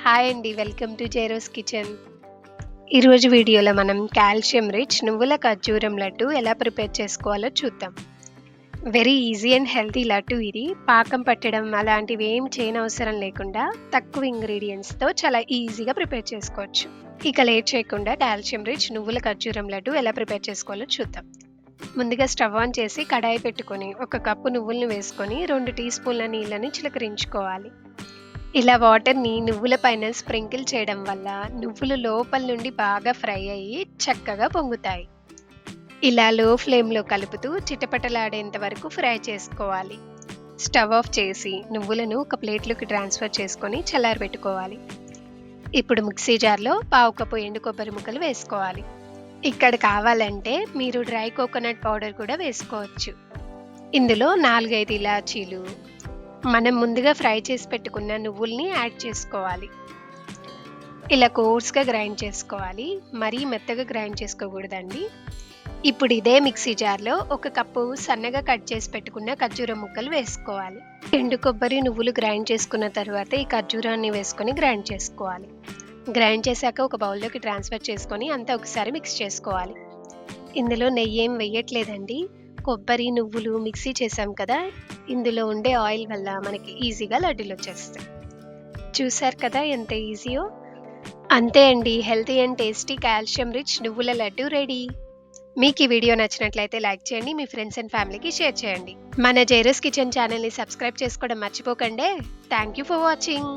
Hi అండి. Welcome to జైరోస్ kitchen. ఈరోజు వీడియోలో మనం కాల్షియం రిచ్ నువ్వుల ఖర్జూరం లడ్డు ఎలా ప్రిపేర్ చేసుకోవాలో చూద్దాం. Very easy and healthy laddu ఇది. పాకం పట్టడం అలాంటివి ఏం చేయనవసరం లేకుండా తక్కువ ఇంగ్రీడియంట్స్‌తో చాలా ఈజీగా ప్రిపేర్ చేసుకోవచ్చు. ఇక లేట్ చేయకుండా కాల్షియం రిచ్ నువ్వుల ఖర్జూరం లడ్డు ఎలా ప్రిపేర్ చేసుకోవాలో చూద్దాం. ముందుగా స్టవ్ ఆన్ చేసి కడాయి పెట్టుకొని 1 కప్పు నువ్వులను వేసుకొని 2 టీ స్పూన్ల నీళ్ళని చిలకరించుకోవాలి. ఇలా వాటర్‌ని నువ్వుల పైన స్ప్రింకిల్ చేయడం వల్ల నువ్వులు లోపల నుండి బాగా ఫ్రై అయ్యి చక్కగా పొంగుతాయి. ఇలా లో ఫ్లేమ్‌లో కలుపుతూ చిటపటలాడేంత వరకు ఫ్రై చేసుకోవాలి. స్టవ్ ఆఫ్ చేసి నువ్వులను ఒక ప్లేట్‌లోకి ట్రాన్స్‌ఫర్ చేసుకొని చల్లారబెట్టుకోవాలి. ఇప్పుడు మిక్సీ జార్‌లో పావు కప్పు ఎండు కొబ్బరి ముక్కలు వేసుకోవాలి. ఇక్కడ కావాలంటే మీరు డ్రై కోకోనట్ పౌడర్ కూడా వేసుకోవచ్చు. ఇందులో 4, 5 ఇలాచీలు, మనం ముందుగా ఫ్రై చేసి పెట్టుకున్న నువ్వుల్ని యాడ్ చేసుకోవాలి. ఇలా కోర్స్‌గా గ్రైండ్ చేసుకోవాలి. మరీ మెత్తగా గ్రైండ్ చేసుకోకూడదండి. ఇప్పుడు ఇదే మిక్సీ జార్‌లో 1 కప్పు సన్నగా కట్ చేసి పెట్టుకున్న ఖర్జూరం ముక్కలు వేసుకోవాలి. ఎండు కొబ్బరి, నువ్వులు గ్రైండ్ చేసుకున్న తర్వాత ఈ ఖర్జూరాన్ని వేసుకొని గ్రైండ్ చేసుకోవాలి. గ్రైండ్ చేశాక ఒక బౌల్‌లోకి ట్రాన్స్‌ఫర్ చేసుకొని అంతా ఒకసారి మిక్స్ చేసుకోవాలి. ఇందులో నెయ్యేం వెయ్యట్లేదండి. కొబ్బరి, నువ్వులు మిక్సీ చేసాం కదా! ఇందులో ఉండే ఆయిల్ వల్ల మనకి ఈజీగా లడ్డూలొచ్చేస్తాయి. చూసారు కదా ఎంత ఈజీయో! అంతే అండి. Healthy and tasty calcium rich నువ్వుల లడ్డు రెడీ. మీకు ఈ వీడియో నచ్చినట్లయితే లైక్ చేయండి. మీ ఫ్రెండ్స్ అండ్ ఫ్యామిలీకి షేర్ చేయండి. మన జైరస్ కిచెన్ ఛానెల్‌ని సబ్స్క్రైబ్ చేసుకోవడం మర్చిపోకండే. Thank you for watching.